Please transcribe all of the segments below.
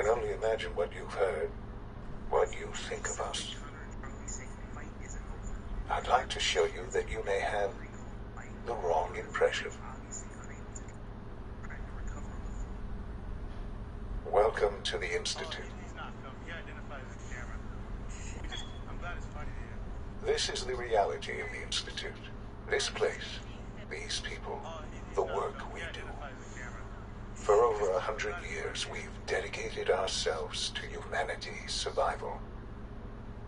can only imagine what you've heard, what you think of us. I'd like to show you that you may have the wrong impression. Welcome to the Institute. This is the reality of the Institute. This place, these people, the work we do. For over 100 years, we've dedicated ourselves to humanity's survival.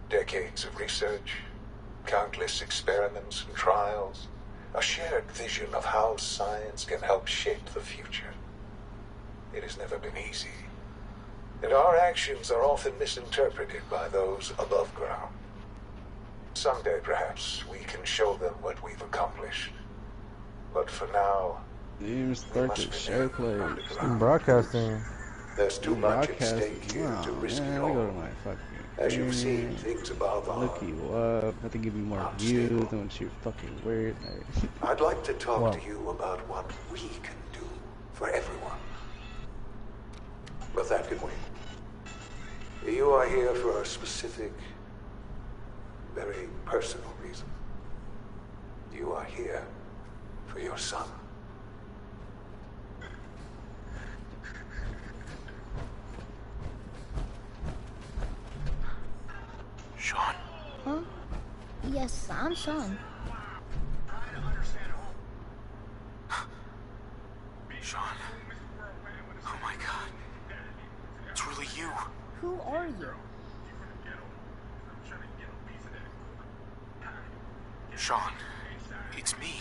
Decades of research, countless experiments and trials, a shared vision of how science can help shape the future. It has never been easy, and our actions are often misinterpreted by those above ground. Someday, perhaps, we can show them what we've accomplished. But for now, you start to share play. Broadcasting. There's too much at stake here to risk it all. Go to my fucking As you've seen, things above are. Look you up. I think give you more views than what you're fucking weird. I'd like to talk to you about what we can do for everyone. But that can wait. You are here for a specific, very personal reason. You are here for your son. Sean? Huh? Yes, I'm Sean. Sean? Oh my God. It's really you. Who are you? Sean, it's me.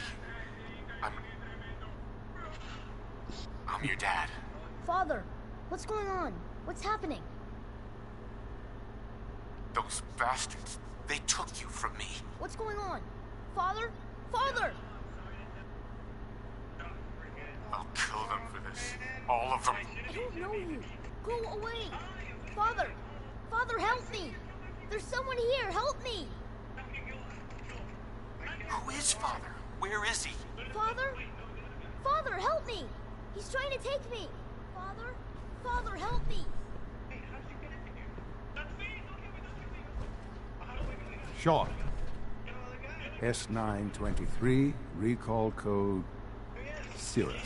I'm your dad. Father, what's going on? What's happening? Those bastards, they took you from me. What's going on? Father? Father! I'll kill them for this. All of them. I don't know you. Go away. Father! Father, help me! There's someone here. Help me! Who is Father? Where is he? Father? Father, help me! He's trying to take me! Father? Father, help me! Sean. S923, recall code Cirrus.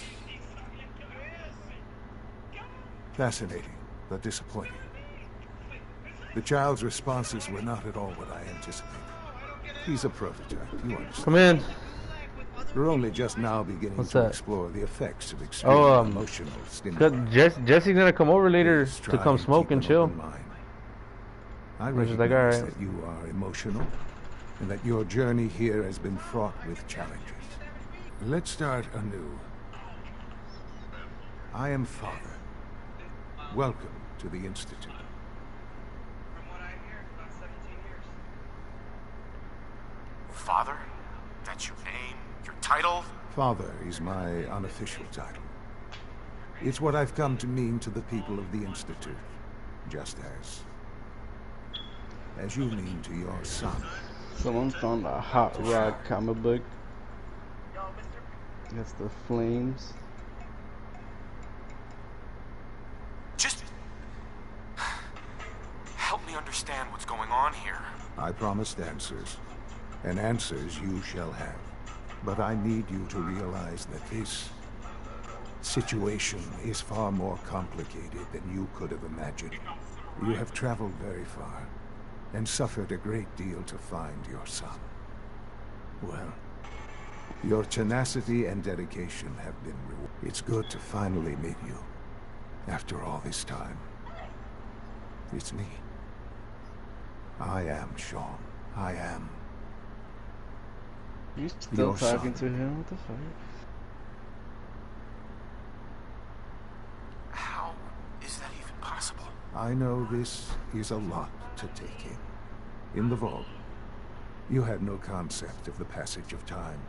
Fascinating, but disappointing. The child's responses were not at all what I anticipated. He's a prototype, you understand. Come in. We're only just now beginning to explore the effects of extreme emotional stimuli. Jesse's gonna come over later to come smoke and chill. I recognize that you are emotional, and that your journey here has been fraught with challenges. Let's start anew. I am Father. Welcome to the Institute. Father? That's your name? Your title? Father is my unofficial title. It's what I've come to mean to the people of the Institute, just as you mean to your son. Someone found a Hot Rod comic book. That's the flames. Just help me understand what's going on here. I promised answers, and answers you shall have. But I need you to realize that this situation is far more complicated than you could have imagined. You have traveled very far, and suffered a great deal to find your son. Well, your tenacity and dedication have been rewarded. It's good to finally meet you, after all this time. It's me. I am Sean. I am. You still talking to him? What the fuck? How is that even possible? I know this is a lot to take in. In the vault, you had no concept of the passage of time.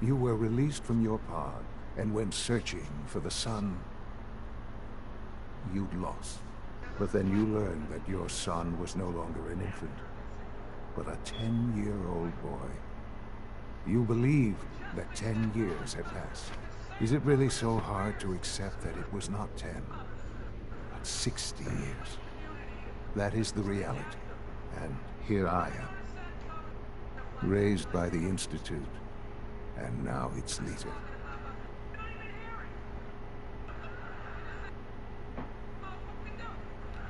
You were released from your pod and went searching for the son you'd lost. But then you learned that your son was no longer an infant, but a 10-year-old boy. You believed that 10 years had passed. Is it really so hard to accept that it was not 10, but 60 years. That is the reality. And here I am, raised by the Institute, and now its leader.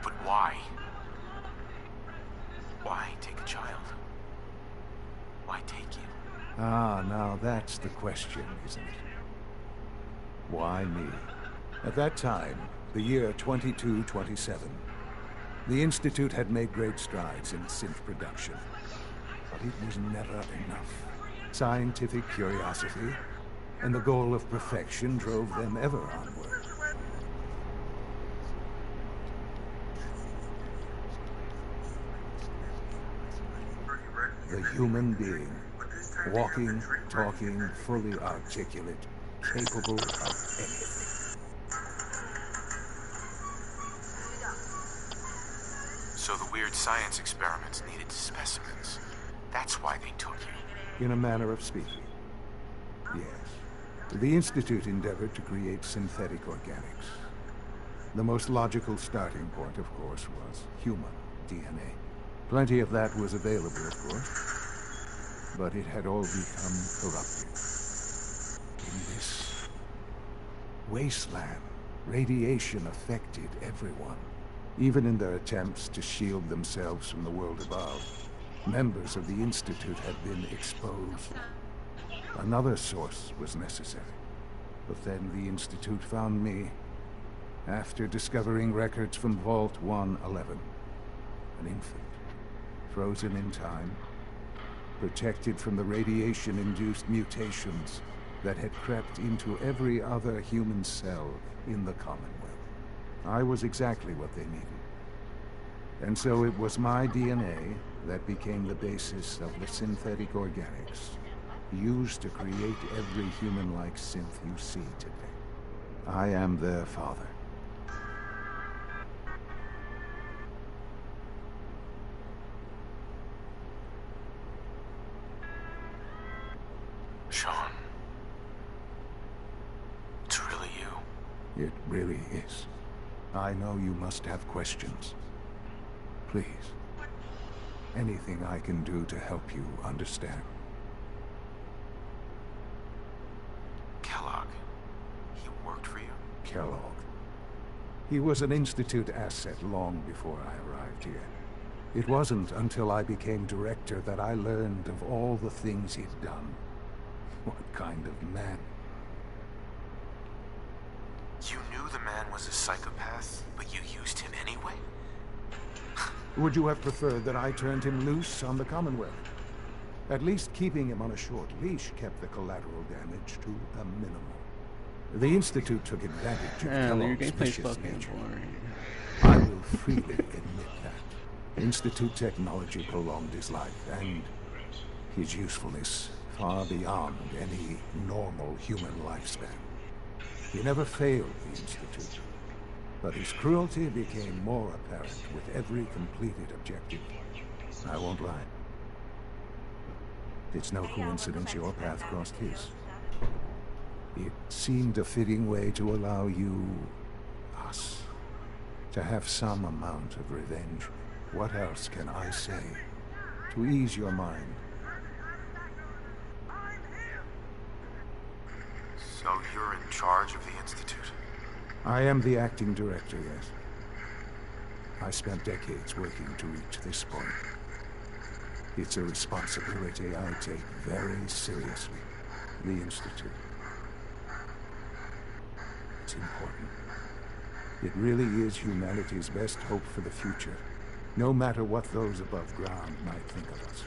But why? Why take a child? Why take you? Ah, now that's the question, isn't it? Why me? At that time, the year 2227, the Institute had made great strides in synth production. But it was never enough. Scientific curiosity and the goal of perfection drove them ever onward. The human being, walking, talking, fully articulate, capable of anything. So the weird science experiments needed specimens. That's why they took you. In a manner of speaking. Yes. The Institute endeavored to create synthetic organics. The most logical starting point, of course, was human DNA. Plenty of that was available, of course, but it had all become corrupted. In this wasteland, radiation affected everyone, even in their attempts to shield themselves from the world above. Members of the Institute had been exposed. Another source was necessary. But then the Institute found me after discovering records from Vault 111. An infant, frozen in time, protected from the radiation-induced mutations that had crept into every other human cell in the Commonwealth. I was exactly what they needed. And so it was my DNA that became the basis of the synthetic organics used to create every human-like synth you see today. I am their father. Sean. It's really you. It really is. I know you must have questions. Please. Anything I can do to help you understand. Kellogg. He worked for you? Kellogg. He was an Institute asset long before I arrived here. It wasn't until I became director that I learned of all the things he'd done. What kind of man? You knew the man was a psychopath, but you used him anyway? Would you have preferred that I turned him loose on the Commonwealth? At least keeping him on a short leash kept the collateral damage to a minimum. The Institute took advantage of Man, your Kellogg's gameplay's vicious fucking nature. boring. I will freely admit that. Institute technology prolonged his life, and his usefulness far beyond any normal human lifespan. He never failed the Institute, but his cruelty became more apparent with every completed objective. I won't lie. It's no coincidence your path crossed his. It seemed a fitting way to allow you, us, to have some amount of revenge. What else can I say to ease your mind? So you're in charge of the Institute? I am the acting director, yes. I spent decades working to reach this point. It's a responsibility I take very seriously. The Institute. It's important. It really is humanity's best hope for the future, no matter what those above ground might think of us.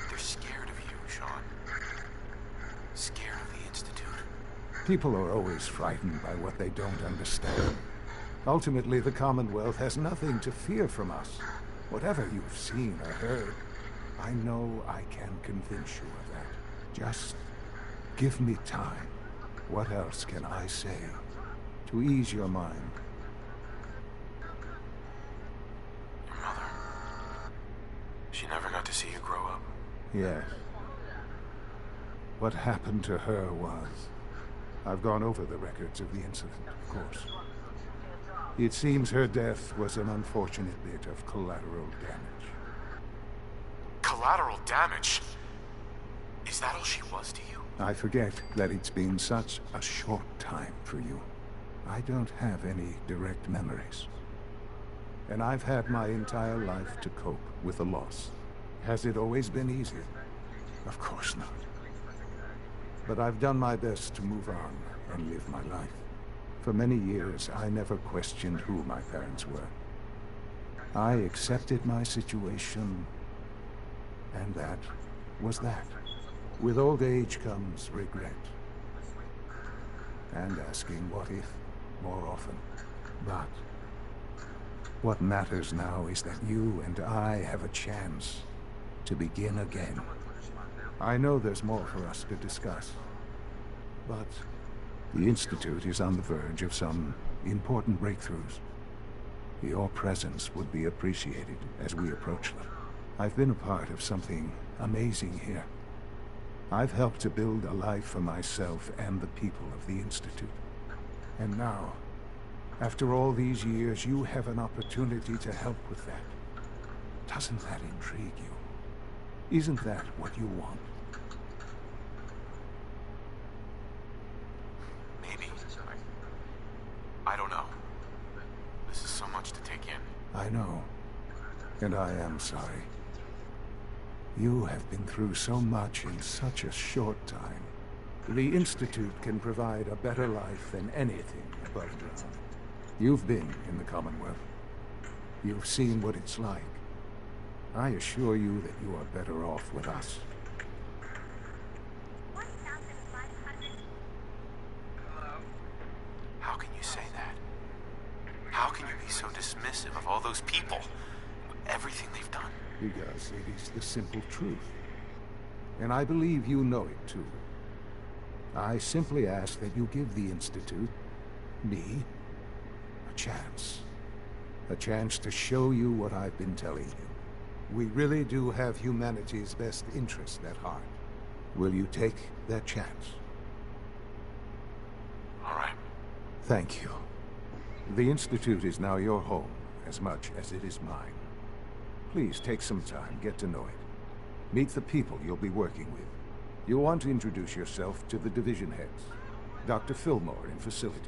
They're scared of you, Sean. Scared of the Institute. People are always frightened by what they don't understand. Ultimately, the Commonwealth has nothing to fear from us. Whatever you've seen or heard, I know I can convince you of that. Just give me time. What else can I say to ease your mind? Your mother. She never got to see you grow up. Yes. What happened to her was I've gone over the records of the incident, of course. It seems her death was an unfortunate bit of collateral damage. Collateral damage? Is that all she was to you? I forget that it's been such a short time for you. I don't have any direct memories. And I've had my entire life to cope with the loss. Has it always been easy? Of course not. But I've done my best to move on and live my life. For many years, I never questioned who my parents were. I accepted my situation, and that was that. With old age comes regret. And asking what if more often. But what matters now is that you and I have a chance to begin again. I know there's more for us to discuss, but the Institute is on the verge of some important breakthroughs. Your presence would be appreciated as we approach them. I've been a part of something amazing here. I've helped to build a life for myself and the people of the Institute. And now, after all these years, you have an opportunity to help with that. Doesn't that intrigue you? Isn't that what you want? Maybe. I don't know. This is so much to take in. I know. And I am sorry. You have been through so much in such a short time. The Institute can provide a better life than anything above ground. You've been in the Commonwealth. You've seen what it's like. I assure you that you are better off with us. How can you say that? How can you be so dismissive of all those people? Everything they've done? Because it is the simple truth. And I believe you know it too. I simply ask that you give the Institute, me, a chance. A chance to show you what I've been telling you. We really do have humanity's best interest at heart. Will you take that chance? All right. Thank you. The Institute is now your home, as much as it is mine. Please take some time, get to know it. Meet the people you'll be working with. You'll want to introduce yourself to the division heads. Dr. Fillmore in Facilities,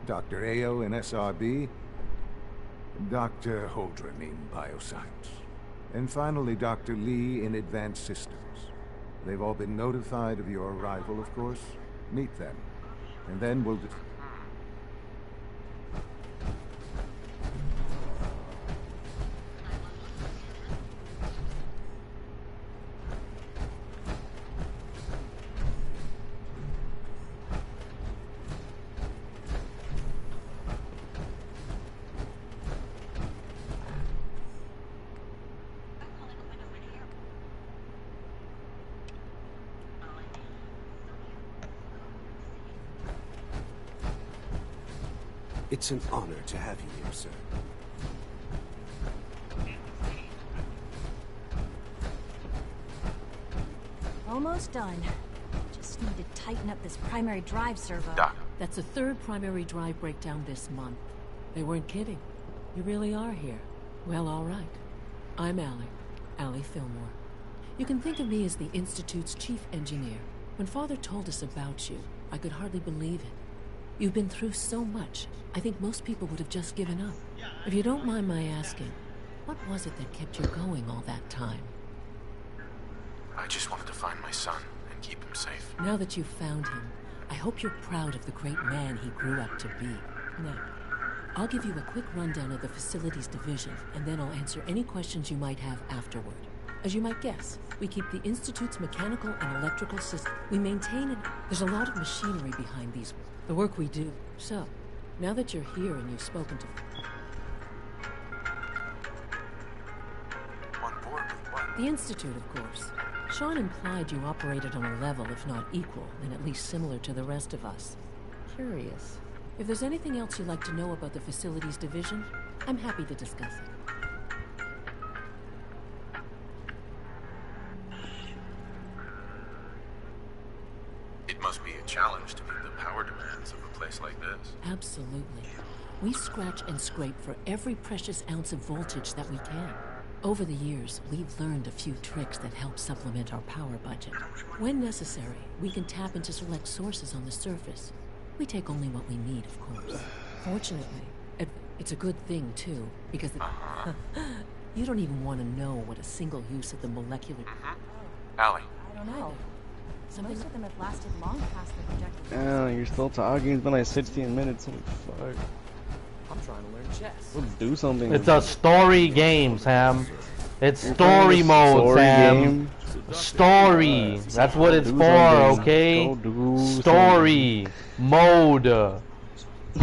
Dr. Ayo in SRB, Dr. Holdren in Bioscience, and finally Dr. Lee in Advanced Systems. They've all been notified of your arrival, of course. Meet them, and then we'll... It's an honor to have you here, sir. Almost done. Just need to tighten up this primary drive servo. Doc. That's the third primary drive breakdown this month. They weren't kidding. You really are here. Well, all right. I'm Allie Fillmore. You can think of me as the Institute's chief engineer. When Father told us about you, I could hardly believe it. You've been through so much, I think most people would have just given up. If you don't mind my asking, what was it that kept you going all that time? I just wanted to find my son and keep him safe. Now that you've found him, I hope you're proud of the great man he grew up to be. Now, I'll give you a quick rundown of the Facilities Division, and then I'll answer any questions you might have afterward. As you might guess, we keep the Institute's mechanical and electrical system. We maintain it. There's a lot of machinery behind the work we do. So, now that you're here and you've spoken to... On board with what? The Institute, of course. Sean implied you operated on a level, if not equal, then at least similar to the rest of us. Curious. If there's anything else you'd like to know about the Facilities Division, I'm happy to discuss it. It must be a challenge to meet the power Absolutely. We scratch and scrape for every precious ounce of voltage that we can. Over the years, we've learned a few tricks that help supplement our power budget. When necessary, we can tap into select sources on the surface. We take only what we need, of course. Fortunately, it's a good thing, too, because you don't even want to know what a single use of the molecular... Allie. I don't know. Most of them have lasted long past the projected. Oh, you're still talking. It's been like 16 minutes. Holy fuck. I'm trying to learn chess. We'll do something. It's a story game, Sam. It's story mode, story Sam. game? Story. That's what it's Do for, something. okay? Go do Story mode.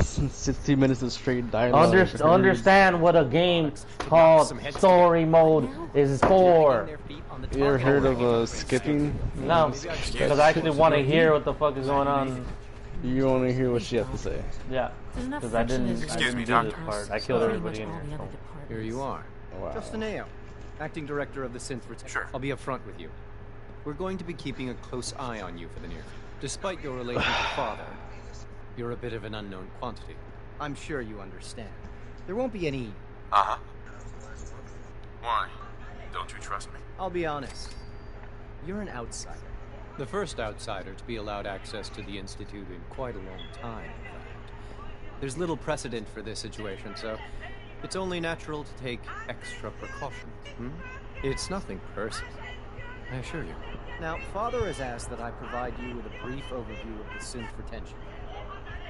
60 minutes of straight dialogue. Understand what a game called story mode is for. You ever heard of skipping? No, because I actually want to hear what the fuck is going on. You want to hear what she has to say. Yeah, because I didn't do this part. I killed everybody in here. So. Here you are. Wow. Justin Ao, acting director of the Synth Retention. Sure. I'll be upfront with you. We're going to be keeping a close eye on you for the near future. Despite your relation to father, you're a bit of an unknown quantity. I'm sure you understand. There won't be any... Uh-huh. Why? Don't you trust me? I'll be honest. You're an outsider. The first outsider to be allowed access to the Institute in quite a long time, in fact. There's little precedent for this situation, so it's only natural to take extra precautions. It's nothing personal, I assure you. Now, Father has asked that I provide you with a brief overview of the synth retention.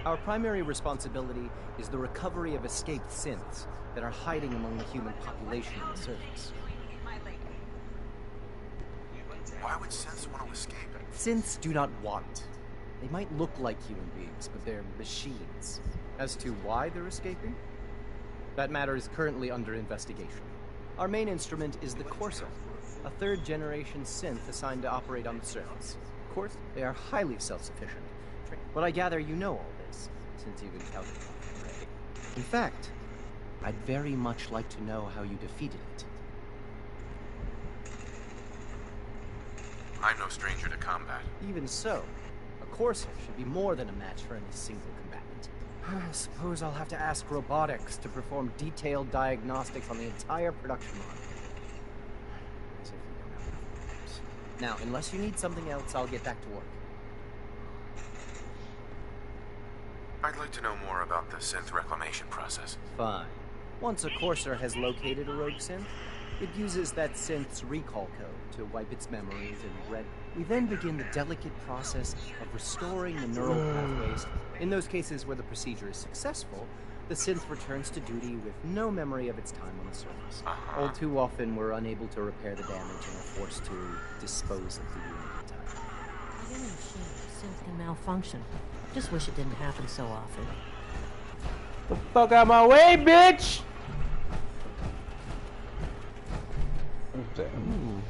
Our primary responsibility is the recovery of escaped synths that are hiding among the human population on the surface. Why would synths want to escape? Synths do not want. They might look like human beings, but they're machines. As to why they're escaping? That matter is currently under investigation. Our main instrument is the Corsair, a third-generation synth assigned to operate on the surface. Of course, they are highly self-sufficient. But I gather you know all this, since you've encountered one already. In fact, I'd very much like to know how you defeated it. I'm no stranger to combat. Even so, a Corsair should be more than a match for any single combatant. I suppose I'll have to ask robotics to perform detailed diagnostics on the entire production line. As if we don't have enough problems. Now, unless you need something else, I'll get back to work. I'd like to know more about the synth reclamation process. Fine. Once a Corsair has located a rogue synth, it uses that synth's recall code to wipe its memories and read. We then begin the delicate process of restoring the neural pathways. In those cases where the procedure is successful, the synth returns to duty with no memory of its time on the surface. All too often, we're unable to repair the damage and are forced to dispose of the unit entirely. I don't understand how synth can malfunction. Just wish it didn't happen so often. The fuck out my way, bitch! Damn.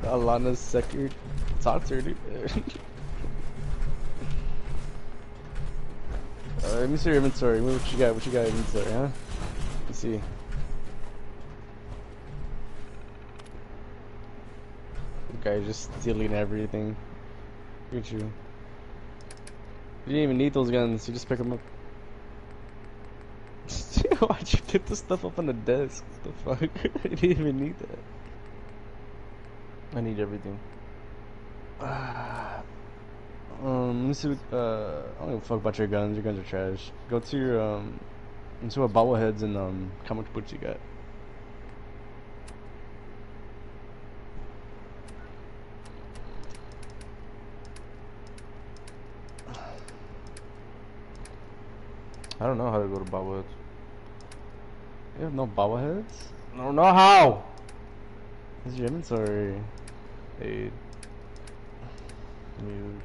Alana's second. Talk to her, dude. Let me see your inventory. What you got? What you got in inventory, huh? Let's see. Okay, just stealing everything. Look at you. You didn't even need those guns. You just pick them up. Why'd you get this stuff up on the desk? What the fuck? You didn't even need that. I need everything. Let me see what, I don't give a fuck about your guns. Your guns are trash. Go to your, let's see what bobbleheads and, comic books you got. I don't know how to go to bobbleheads. You have no bobbleheads? I don't know how! This is your inventory. Aid. News.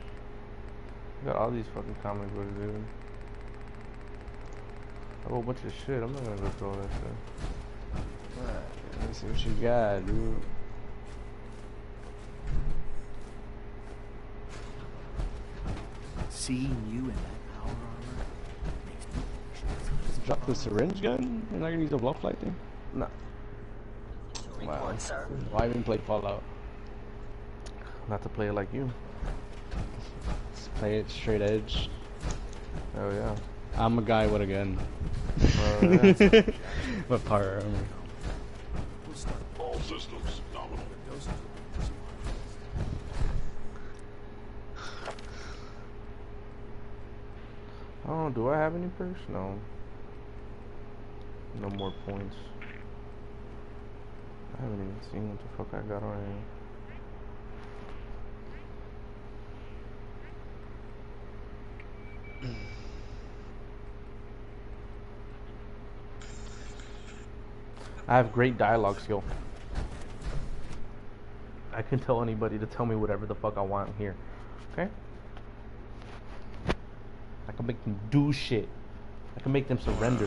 I got all these fucking comic books, dude. A whole bunch of shit. I'm not gonna go through all that shit. Alright, let me see what you got, dude. Seeing you in that power armor makes me Just drop the syringe gun? You're not gonna use a blowfly thing? No. Wow. Why even play Fallout? Not to play it like you. Play it straight edge. Oh yeah. I'm a guy with a gun. Yeah. What part? All systems nominal. Oh, do I have any perks? No. No more points. I haven't even seen what the fuck I got on here. I have great dialogue skill. I can tell anybody to tell me whatever the fuck I want here. Okay? I can make them do shit. I can make them surrender.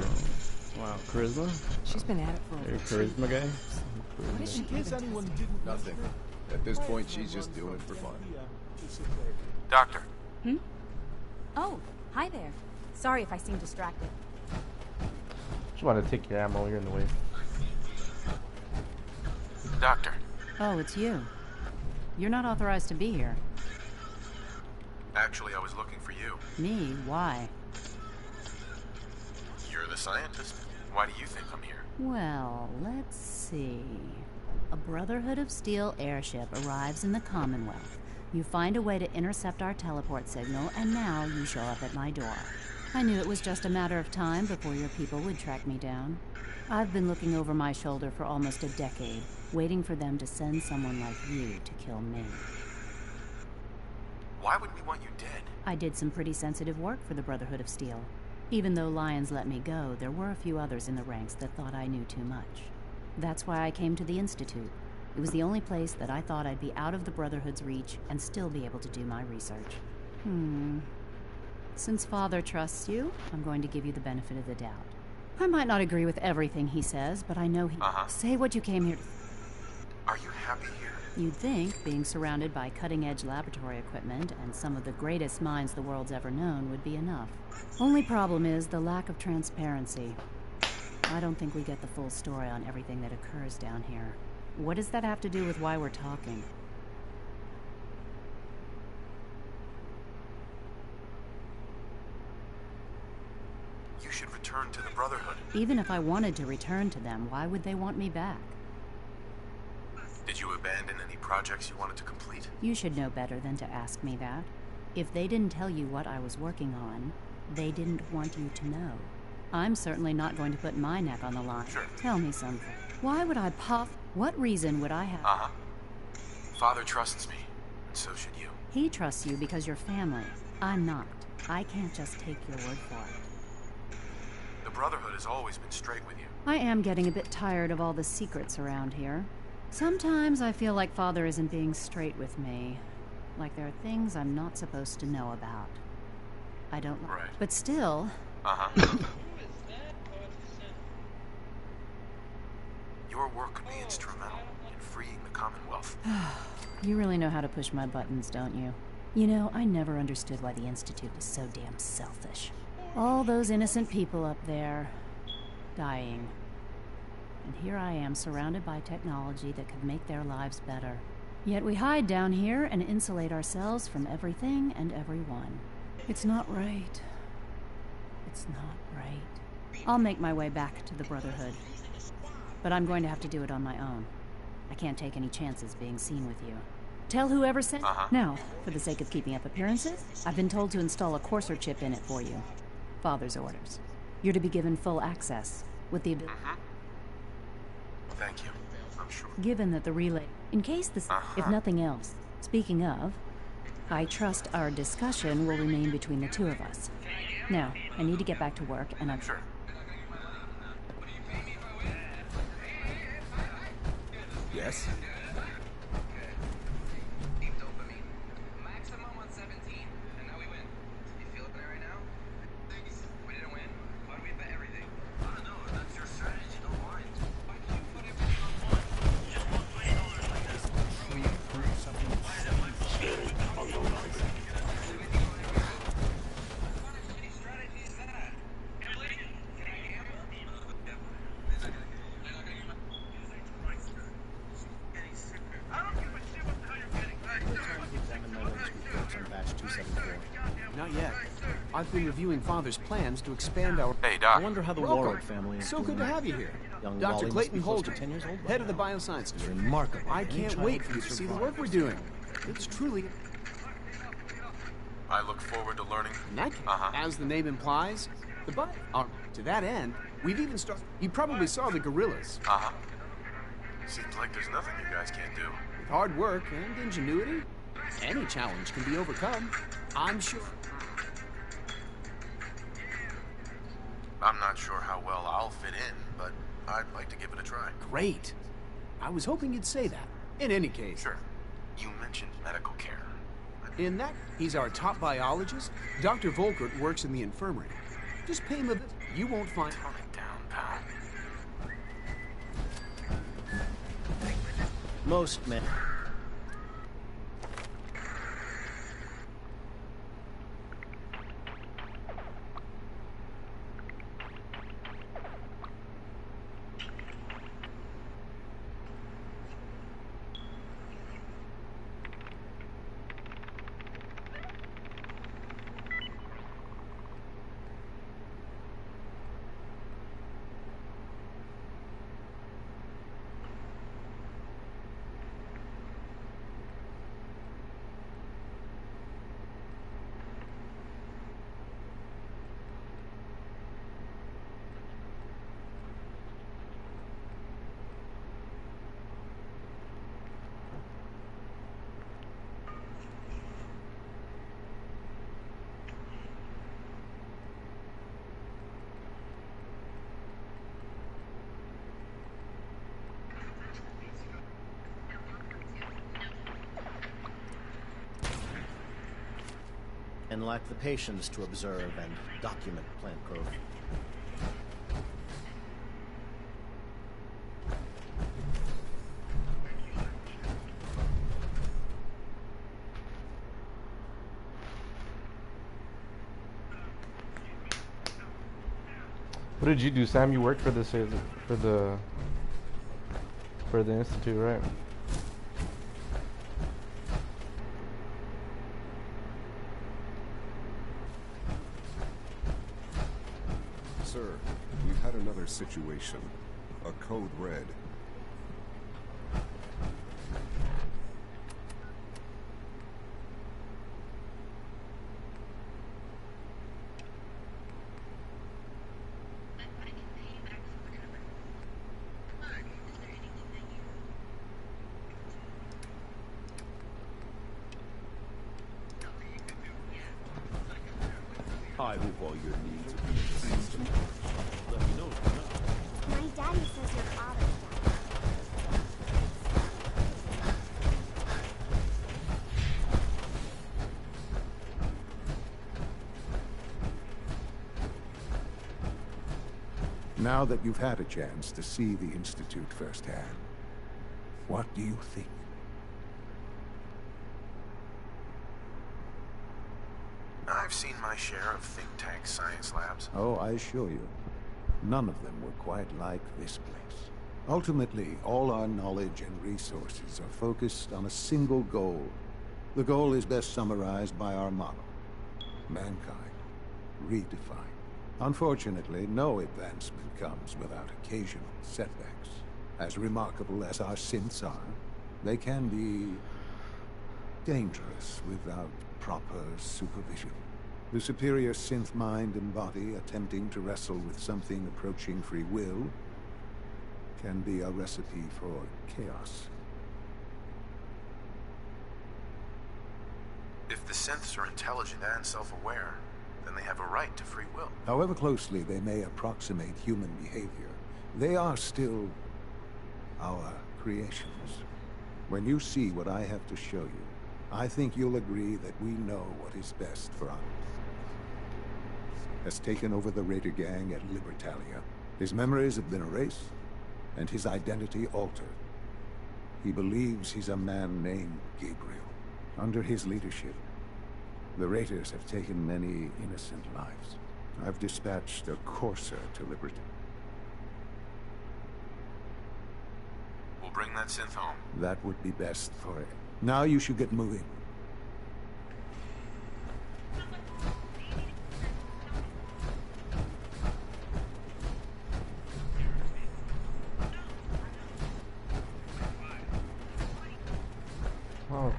Wow, charisma? She's been at it for You're a charisma guy? What is she In case even anyone doing? didn't. Nothing. At this point, she's just doing it for fun. Doctor. Hmm? Oh, hi there. Sorry if I seem distracted. Just want to take your ammo. You're in the way. Doctor. Oh, it's you. You're not authorized to be here. Actually, I was looking for you. Me? Why? You're the scientist. Why do you think I'm here? Well, let's see. A Brotherhood of Steel airship arrives in the Commonwealth. You find a way to intercept our teleport signal, and now you show up at my door. I knew it was just a matter of time before your people would track me down. I've been looking over my shoulder for almost a decade, waiting for them to send someone like you to kill me. Why would we want you dead? I did some pretty sensitive work for the Brotherhood of Steel. Even though Lyons let me go, there were a few others in the ranks that thought I knew too much. That's why I came to the Institute. It was the only place that I thought I'd be out of the Brotherhood's reach and still be able to do my research. Since Father trusts you, I'm going to give you the benefit of the doubt. I might not agree with everything he says, but I know he... Say what you came here to... Are you happy here? You'd think being surrounded by cutting-edge laboratory equipment and some of the greatest minds the world's ever known would be enough. Only problem is the lack of transparency. I don't think we get the full story on everything that occurs down here. What does that have to do with why we're talking? You should return to the Brotherhood. Even if I wanted to return to them, why would they want me back? Did you abandon any projects you wanted to complete? You should know better than to ask me that. If they didn't tell you what I was working on, they didn't want you to know. I'm certainly not going to put my neck on the line. Sure. Tell me something. Why would I pop? What reason would I have? Father trusts me, and so should you. He trusts you because you're family. I'm not. I can't just take your word for it. The Brotherhood has always been straight with you. I am getting a bit tired of all the secrets around here. Sometimes I feel like Father isn't being straight with me. Like there are things I'm not supposed to know about. I don't like. Right. But still... Your work could be instrumental in freeing the Commonwealth. You really know how to push my buttons, don't you? You know, I never understood why the Institute was so damn selfish. All those innocent people up there, dying. And here I am, surrounded by technology that could make their lives better. Yet we hide down here and insulate ourselves from everything and everyone. It's not right. It's not right. I'll make my way back to the Brotherhood. But I'm going to have to do it on my own. I can't take any chances being seen with you. Tell whoever sent... Now, for the sake of keeping up appearances, I've been told to install a courser chip in it for you. Father's orders. You're to be given full access, with the ability... Thank you. I'm sure. Given that the relay... In case this... If nothing else, speaking of, I trust our discussion will remain between the two of us. Now, I need to get back to work, and I'm... Sure. Yes? I've been reviewing Father's plans to expand our... Hey, Doc. I wonder how the Welcome. Warren family is So doing. good to have you here. Young Dr. Wally Clayton must be close to Holder, 10 years old by head of the now. Bioscience It's Division. remarkable. I Any can't child wait for can you to see the survive work we're this doing. It's truly... I look forward to learning. In that case, as the name implies, the to that end, we've even started... You probably saw the gorillas. Seems like there's nothing you guys can't do. With hard work and ingenuity, any challenge can be overcome. I'm sure... I'm not sure how well I'll fit in, but I'd like to give it a try. Great. I was hoping you'd say that. In any case... Sure. You mentioned medical care. In that, he's our top biologist. Dr. Volkert works in the infirmary. Just pay him a visit. You won't find... Tone it down, pal. Most men. And lack the patience to observe and document plant growth. What did you do, Sam? You worked for this for the institute, right? Sir, we've had another situation. A code red. I hope all your needs are being assisted. Let me know if you're not. My daddy says your father's dead. Now that you've had a chance to see the Institute firsthand, what do you think? I've seen my share of think tank science labs. Oh, I assure you, none of them were quite like this place. Ultimately, all our knowledge and resources are focused on a single goal. The goal is best summarized by our motto: mankind redefined. Unfortunately, no advancement comes without occasional setbacks. As remarkable as our synths are, they can be dangerous without proper supervision. The superior synth mind and body attempting to wrestle with something approaching free will can be a recipe for chaos. If the synths are intelligent and self-aware, then they have a right to free will. However closely they may approximate human behavior, they are still our creations. When you see what I have to show you, I think you'll agree that we know what is best for us. Has taken over the Raider gang at Libertalia. His memories have been erased, and his identity altered. He believes he's a man named Gabriel. Under his leadership, the Raiders have taken many innocent lives. I've dispatched a courser to Liberty. We'll bring that synth home. That would be best for it. Now you should get moving.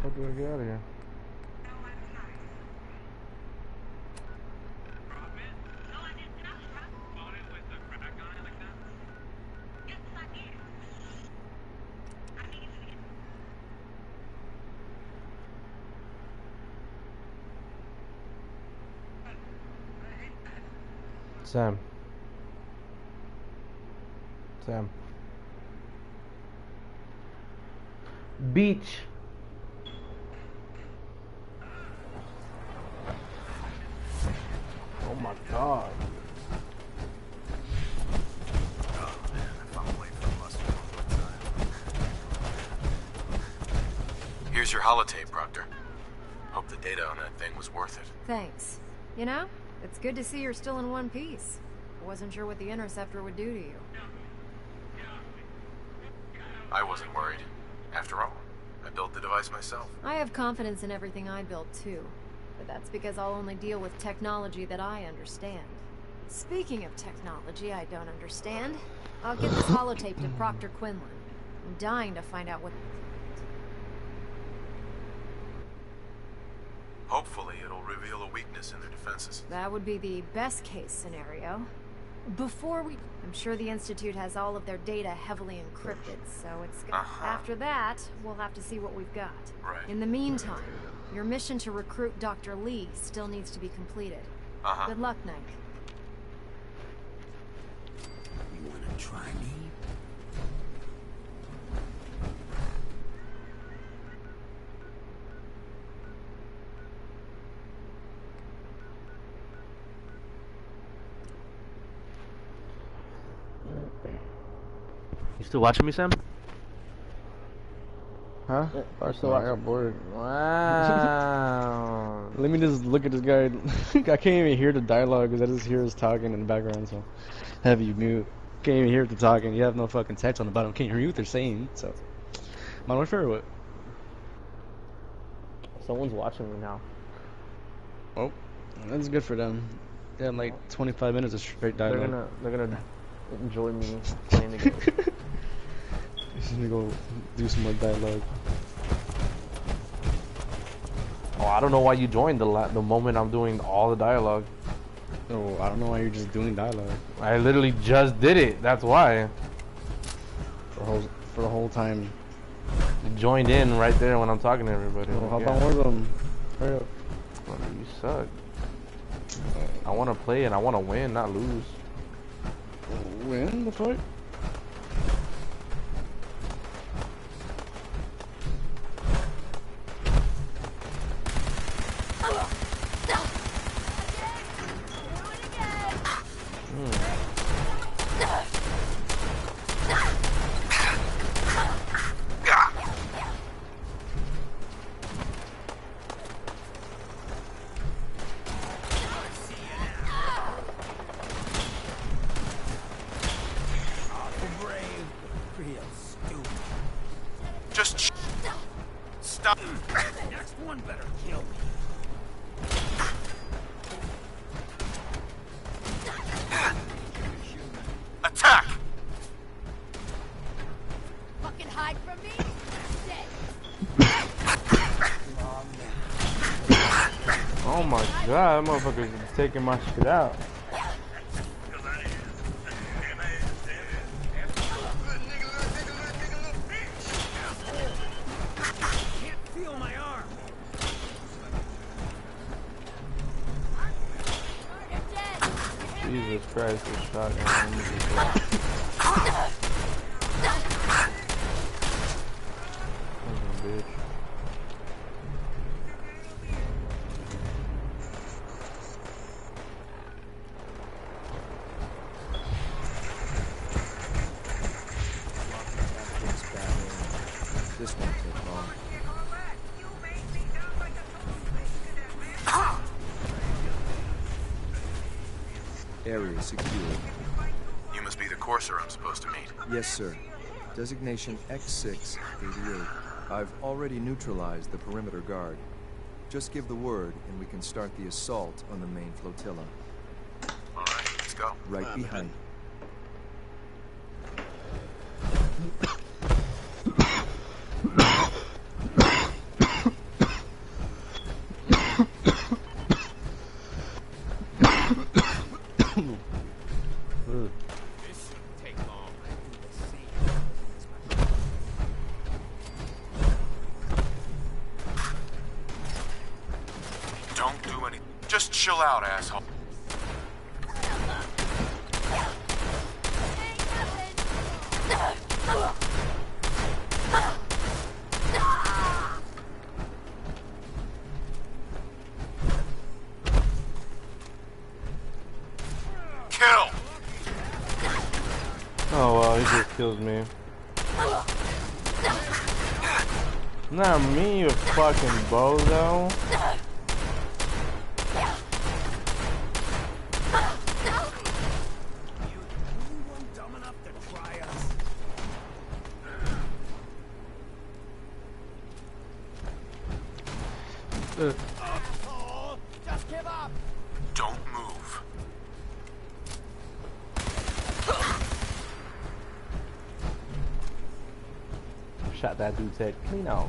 How do I get out of here? Sam. Sam. Beach. Oh my god. Here's your holotape, Proctor. Hope the data on that thing was worth it. Thanks. You know, it's good to see you're still in one piece. I wasn't sure what the Interceptor would do to you. I wasn't worried. After all, I built the device myself. I have confidence in everything I build too. But that's because I'll only deal with technology that I understand. Speaking of technology I don't understand, I'll get this holotape to Proctor Quinlan. I'm dying to find out what... Hopefully it'll reveal a weakness in their defenses. That would be the best case scenario. Before we... I'm sure the Institute has all of their data heavily encrypted, so it's... After that, we'll have to see what we've got. Right. In the meantime, your mission to recruit Dr. Lee still needs to be completed. Good luck, Knight. You wanna try me? You still watching me, Sam? Huh? I got bored. Wow. Let me just look at this guy. I can't even hear the dialogue because I just hear us talking in the background, so have you mute. Can't even hear the talking. You have no fucking text on the bottom. Can't hear what they're saying, so. My favorite what? Someone's watching me now. Oh, that's good for them. They had like 25 minutes of straight dialogue. They're gonna enjoy me playing the game. Just gonna go do some more dialogue. Oh, I don't know why you joined the moment I'm doing all the dialogue. Oh, I don't know why you're just doing dialogue. I literally just did it. That's why. For the whole time. You joined in right there when I'm talking to everybody. Well, how about one of them? Hurry up. Oh, you suck. I want to play and I want to win, not lose. Win the fight? Just stop. Next one better kill me. Attack! Fucking hide from me? Dead. Oh my god, that motherfucker's taking my shit out. Jesus Christ, this shotgun. Bitch. This won't take long. Area secured. You must be the courser I'm supposed to meet. Yes, sir. Designation X688. I've already neutralized the perimeter guard. Just give the word and we can start the assault on the main flotilla. All right, let's go. Right behind. out, asshole. Kill! Oh well, he just kills me. Not me, you fucking bozo. Just give up. Don't move. Shot that dude's head clean out.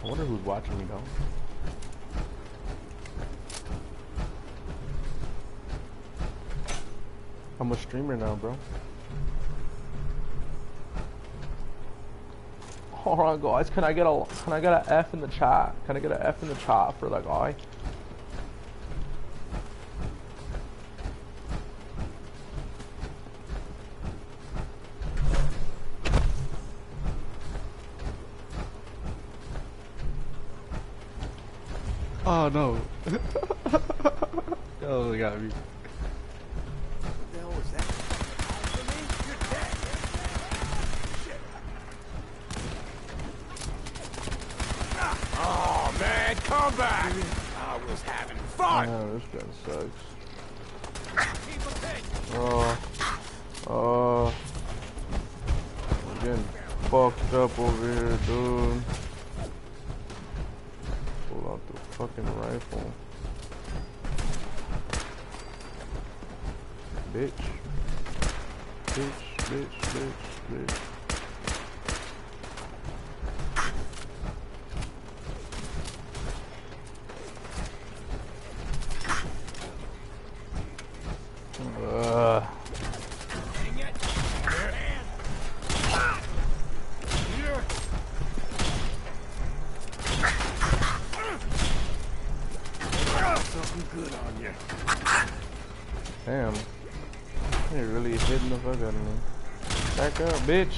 I wonder who's watching me though. I'm a streamer now, bro. Alright guys, can I get an F in the chat? Can I get an F in the chat for that guy? Oh no. Oh, they got me. What the hell was that? For me, you're dead. Shit. Oh man, come back! I was having fun. Oh, this gun sucks. I'm getting fucked up over here, dude. Pull out the fucking rifle. Bitch. Bitch, bitch, bitch, bitch. Something good on you. Damn. You're really hitting the fuck out of me. Back up, bitch.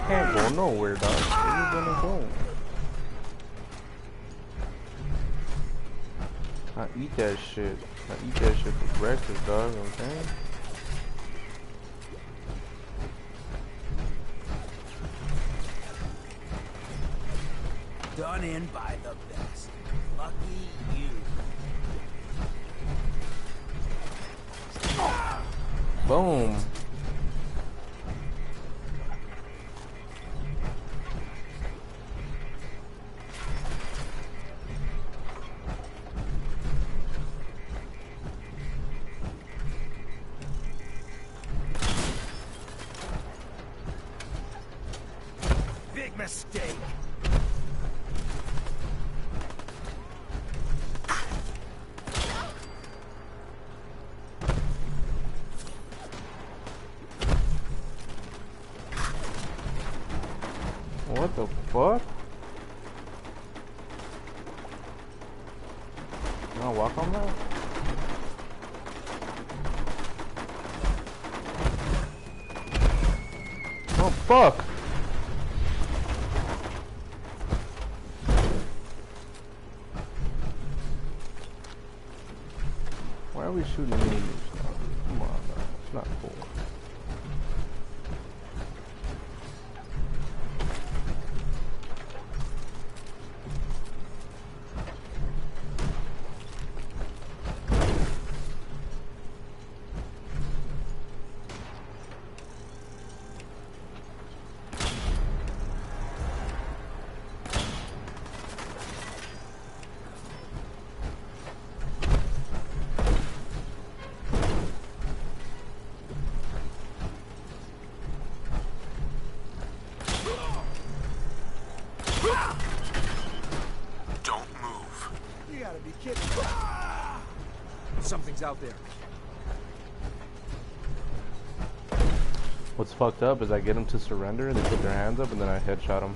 Can't go nowhere, dog. Where you gonna go? I eat that shit. I eat that shit for breakfast, dog. You know what I'm saying? Done in by the best. Lucky you. Boom. Big mistake. What the fuck? Can I walk on that? Oh fuck! Why are we shooting enemies now? Come on, man. It's not cool. Don't move. You gotta be kidding. Something's out there. What's fucked up is I get them to surrender, they put their hands up, and then I headshot them.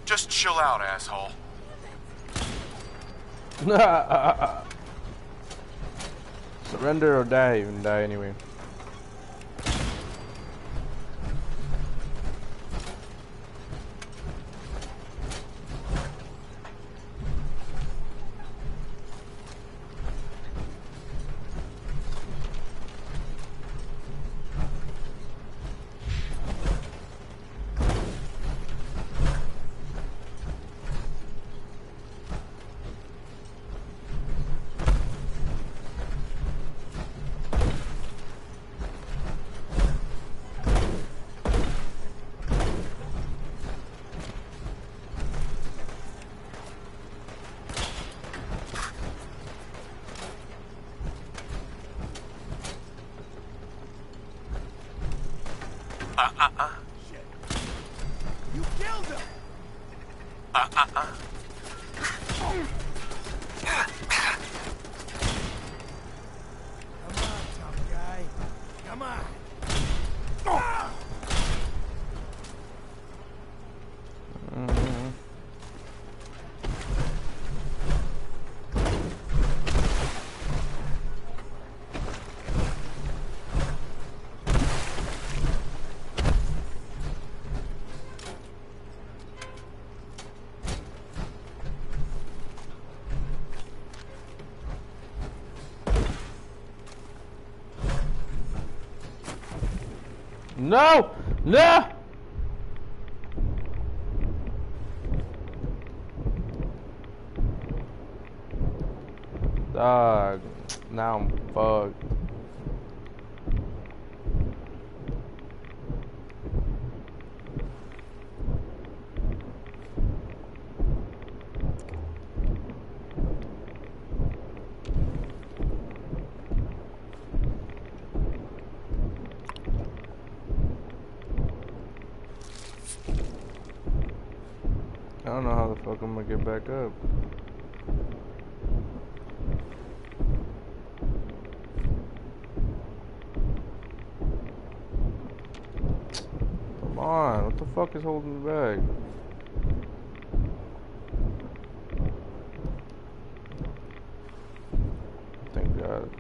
Just chill out, asshole. Surrender or die, even die anyway. You killed him! Come on, tough guy. Come on. No! No! Dog. Now I'm fucked. I don't know how the fuck I'm gonna get back up. Come on, what the fuck is holding me back? Thank God.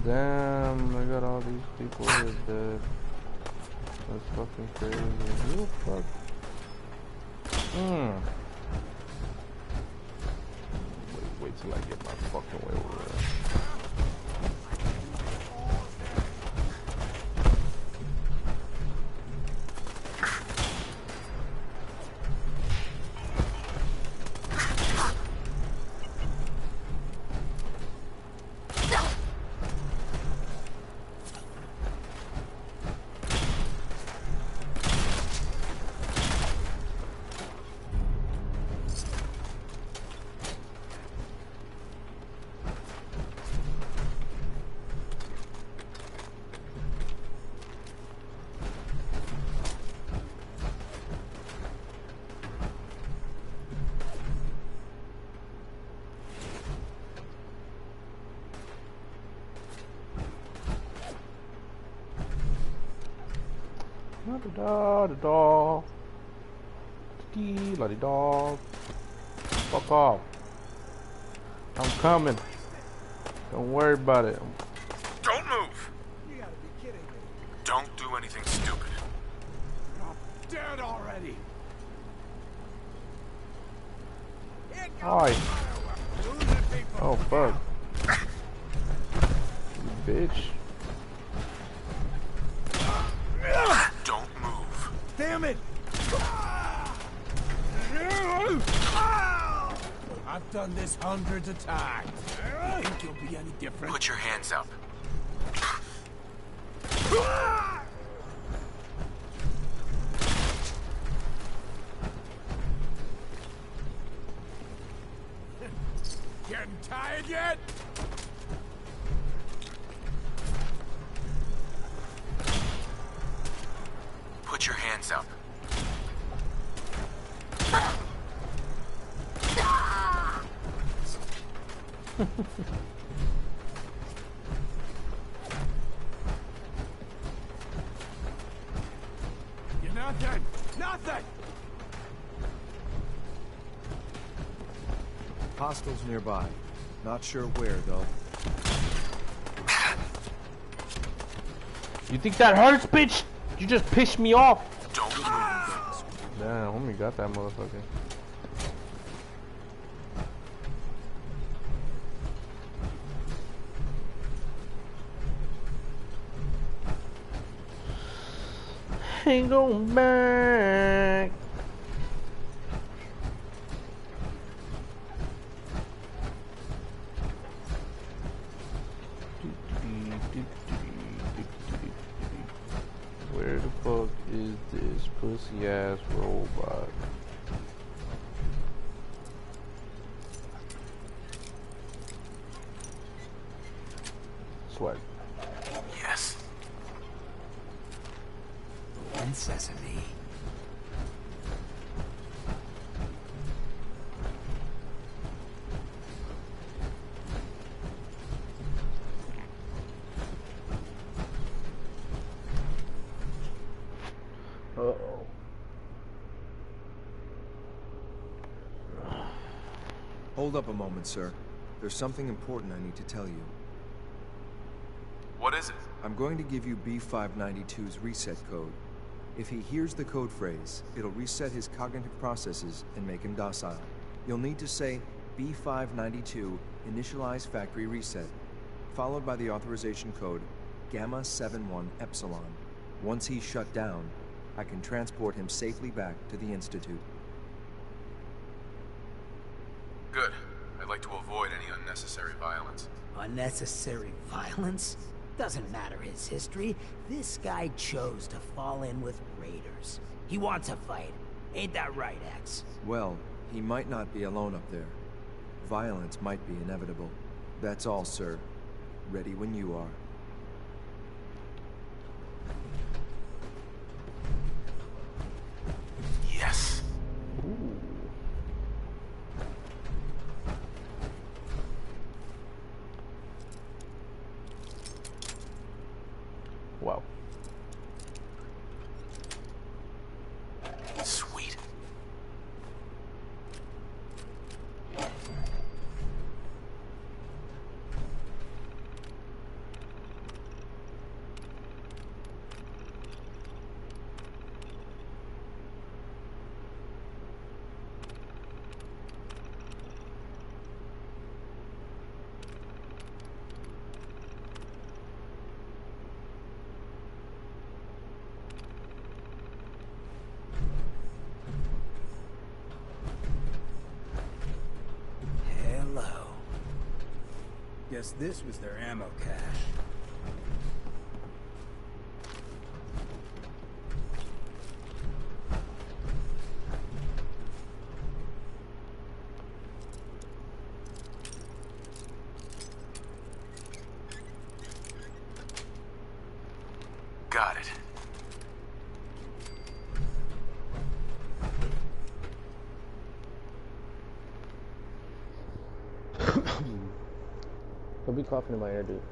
Damn, I got all these people here dead. That's fucking crazy. Who the fuck? Wait till I get my fucking way over there. Da-da-da-da-da. Dee-la-dee-da. Fuck off. I'm coming. Don't worry about it. Don't move. You gotta be kidding me. Don't do anything stupid. I'm dead already. Hi. Oh fuck. You bitch. Don't move. Damn it! I I've done this hundreds of times. I think you'll be any different. Put your hands up. Getting tired yet? Put your hands up. You're nothing! Nothing! Hostiles nearby. Not sure where, though. You think that hurts, bitch? You just pissed me off. Don't Damn, homie got that motherfucker. Ain't going back. Where the fuck is this pussy ass robot? Sweat. Yes. And sesame. Uh-oh. Hold up a moment, sir. There's something important I need to tell you. What is it? I'm going to give you B592's reset code. If he hears the code phrase, it'll reset his cognitive processes and make him docile. You'll need to say B592 initialize factory reset, followed by the authorization code Gamma 71 Epsilon. Once he's shut down, I can transport him safely back to the Institute. Good. I'd like to avoid any unnecessary violence. Unnecessary violence? Doesn't matter his history. This guy chose to fall in with raiders. He wants a fight. Ain't that right, X? Well, he might not be alone up there. Violence might be inevitable. That's all, sir. Ready when you are. Yes. Ooh. Wow. Sweet. Hello. Guess this was their ammo cache. Got it. Don't be coughing in my ear, dude.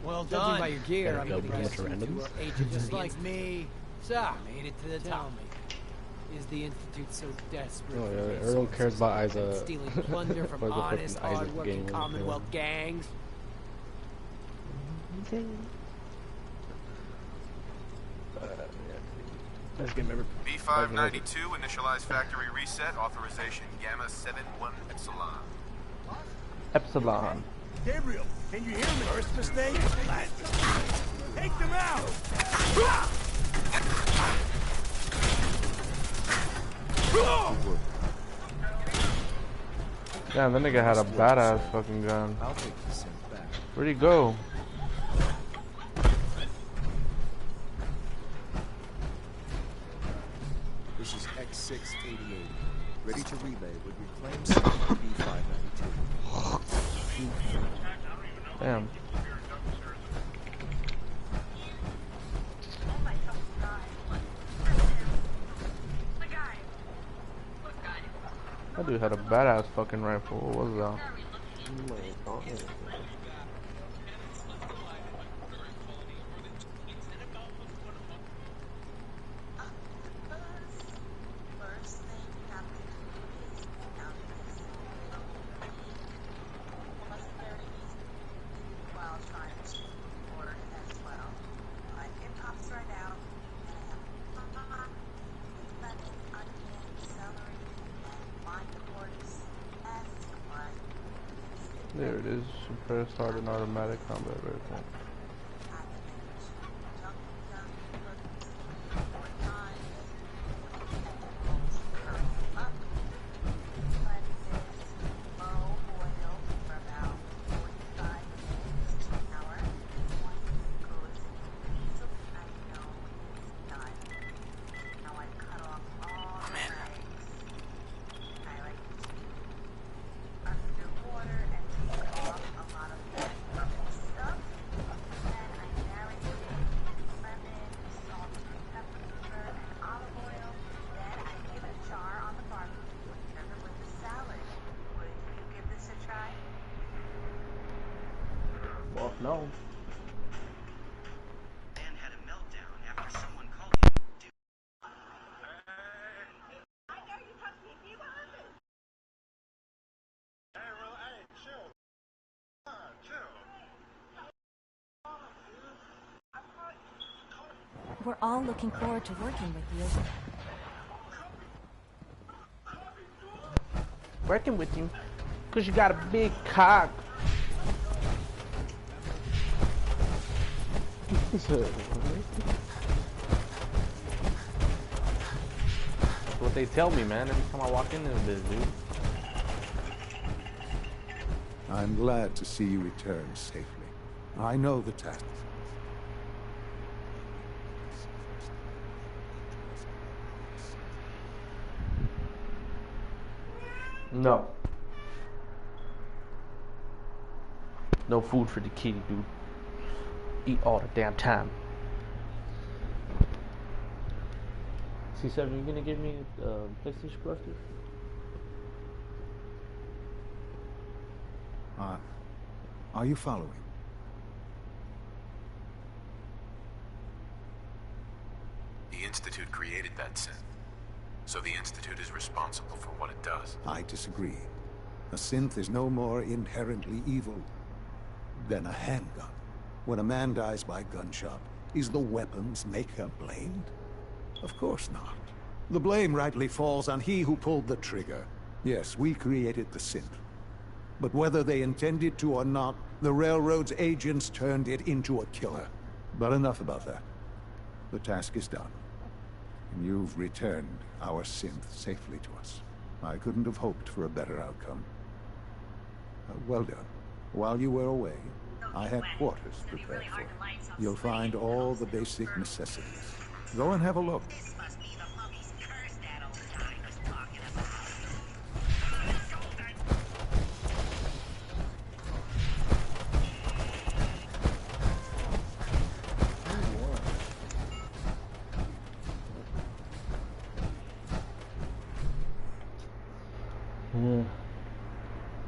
Well Judging done. by your gear, Better I'm go impressed against you randoms. two are agents just like me. So, made it to the town. Is the Institute so desperate Oh, for yeah, resources everyone cares about and Isa. stealing plunder from Or the fucking honest, Isa hard-working game, Commonwealth yeah. gangs? Let's get member. B592 initialize factory reset authorization Gamma 71 Epsilon. Epsilon. Gabriel, can you hear me? First mistake, last. Take them out! Damn, that nigga had a badass fucking gun. I'll take the synth back. Where'd he go? This is X688. Ready to relay with reclaimed synth B592. Damn. That dude had a badass fucking rifle. What was that? There it is. Press hard and automatic combat rifle. Well, no. We're all looking forward to working with you. Working with you? Because you got a big cock. That's what they tell me, man, every time I walk into this, dude. I'm glad to see you return safely. I know the task. No. No food for the kitty, dude. Eat all the damn time. C7, you gonna give me a PlayStation cluster? Are you following? The Institute created that synth, so the Institute is responsible for what it does. I disagree. A synth is no more inherently evil than a handgun. When a man dies by gunshot, is the weapon's maker blamed? Of course not. The blame rightly falls on he who pulled the trigger. Yes, we created the synth. But whether they intended to or not, the Railroad's agents turned it into a killer. But enough about that. The task is done. And you've returned our synth safely to us. I couldn't have hoped for a better outcome. Well done. While you were away, I had quarters prepared for you. You'll find all the basic necessities. Go and have a look.